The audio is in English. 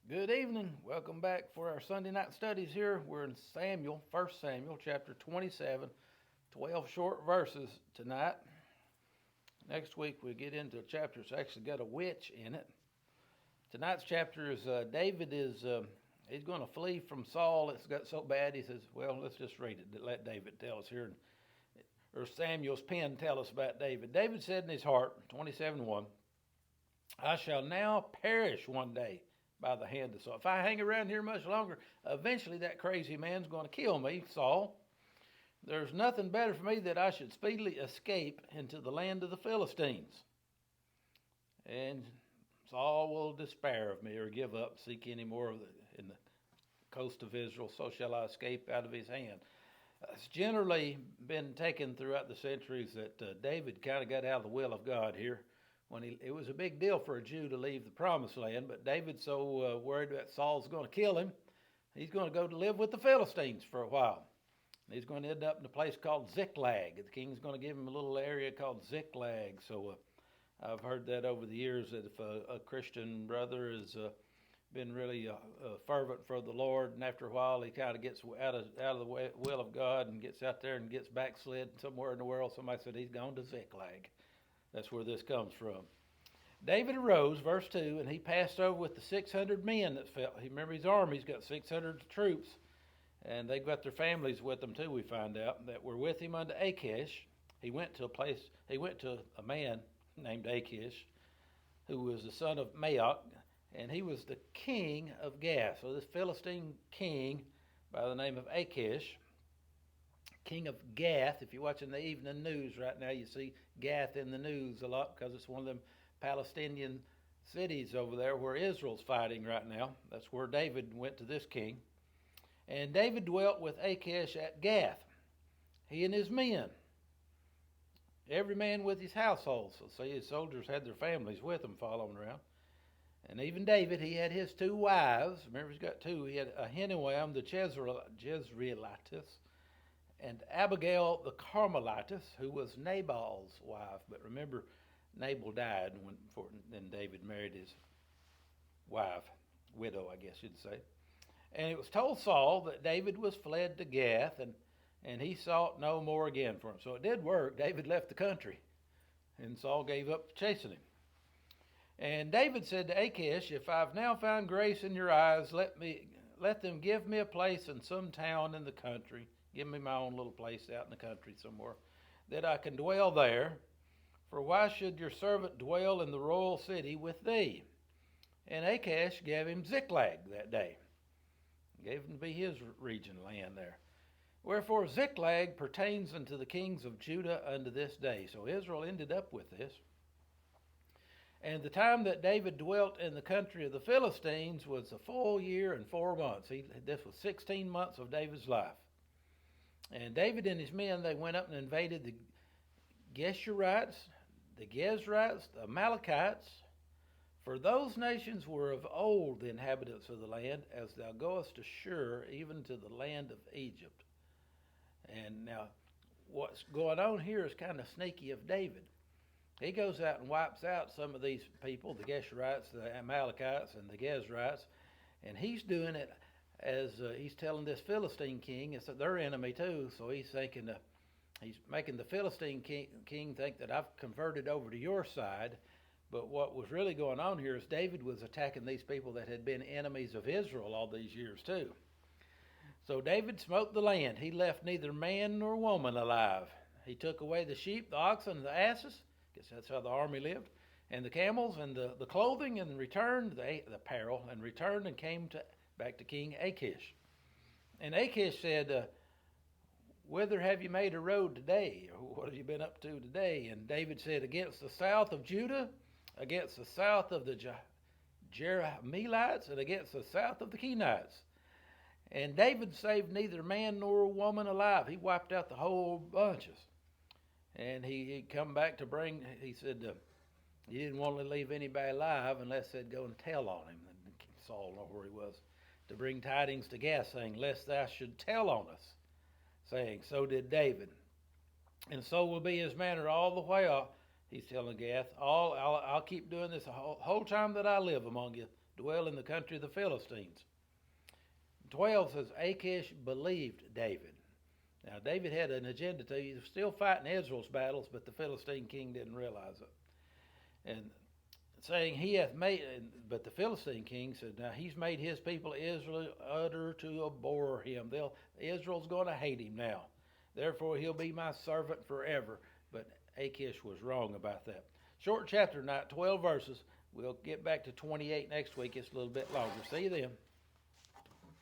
Good evening. Welcome back for our Sunday night studies here. We're in Samuel, 1 Samuel, chapter 27, 12 short verses tonight. Next week we get into a chapter that's actually got a witch in it. Tonight's chapter is David is he's going to flee from Saul. It's got so bad he says, well, let's just read it. Let David tell us here. Or Samuel's pen tell us about David. David said in his heart, 27:1, I shall now perish one day by the hand of Saul. If I hang around here much longer, eventually that crazy man's going to kill me, Saul. There's nothing better for me that I should speedily escape into the land of the Philistines. And Saul will despair of me or give up, seek any more of in the coast of Israel, so shall I escape out of his hand. It's generally been taken throughout the centuries that David kind of got out of the will of God here. It was a big deal for a Jew to leave the promised land, but David's so worried that Saul's going to kill him, he's going to go to live with the Philistines for a while. And he's going to end up in a place called Ziklag. The king's going to give him a little area called Ziklag. So I've heard that over the years that if a Christian brother has been really fervent for the Lord, and after a while he kind of gets out of the will of God and gets out there and gets backslid somewhere in the world, somebody said he's gone to Ziklag. That's where this comes from. David arose, verse 2, and he passed over with the 600 men that fell. Remember, his army's got 600 troops, and they've got their families with them too, we find out, that were with him unto Achish. He went to a man named Achish, who was the son of Maoch, and he was the king of Gath. So this Philistine king by the name of Achish, king of Gath. If you're watching the evening news right now, you see Gath in the news a lot because it's one of them Palestinian cities over there where Israel's fighting right now. That's where David went to this king. And David dwelt with Achish at Gath, he and his men, every man with his household. So see, his soldiers had their families with them following around. And even David, he had his two wives. Remember, he's got two. He had Ahinoam the Jezreelitess, and Abigail the Carmelitess, who was Nabal's wife. But remember, Nabal died then David married his wife, widow, I guess you'd say. And it was told Saul that David was fled to Gath, and he sought no more again for him. So it did work. David left the country, and Saul gave up chasing him. And David said to Achish, if I've now found grace in your eyes, let them give me a place in some town in the country. Give me my own little place out in the country somewhere, that I can dwell there. For why should your servant dwell in the royal city with thee? And Achish gave him Ziklag that day. Gave him to be his region, land there. Wherefore Ziklag pertains unto the kings of Judah unto this day. So Israel ended up with this. And the time that David dwelt in the country of the Philistines was a full year and 4 months. This was 16 months of David's life. And David and his men, they went up and invaded the Geshurites, the Gezrites, the Amalekites. For those nations were of old the inhabitants of the land, as thou goest ashore, even to the land of Egypt. And now, what's going on here is kind of sneaky of David. He goes out and wipes out some of these people, the Geshurites, the Amalekites, and the Gezrites, and he's doing it as he's telling this Philistine king, it's their enemy too, so he's thinking, he's making the Philistine king think that I've converted over to your side. But what was really going on here is David was attacking these people that had been enemies of Israel all these years too. So David smote the land. He left neither man nor woman alive. He took away the sheep, the oxen, and the asses. I guess that's how the army lived. And the camels and the clothing, and returned the apparel, and returned and came back to King Achish. And Achish said, whither have you made a road today? Or what have you been up to today? And David said, against the south of Judah, against the south of the Jerahmeelites, and against the south of the Kenites. And David saved neither man nor woman alive. He wiped out the whole bunches. And he come back to he said, he didn't want to leave anybody alive unless they'd go and tell on him. And Saul know where he was. To bring tidings to Gath, saying, lest thou should tell on us, saying, so did David. And so will be his manner all the while, he's telling Gath, I'll keep doing this the whole time that I live among you, dwell in the country of the Philistines. 12 says, Achish believed David. Now, David had an agenda too. He was still fighting Israel's battles, but the Philistine king didn't realize it. And saying, but the Philistine king said, now he's made his people Israel utter to abhor him. Israel's going to hate him now. Therefore, he'll be my servant forever. But Achish was wrong about that. Short chapter tonight, 12 verses. We'll get back to 28 next week. It's a little bit longer. See you then.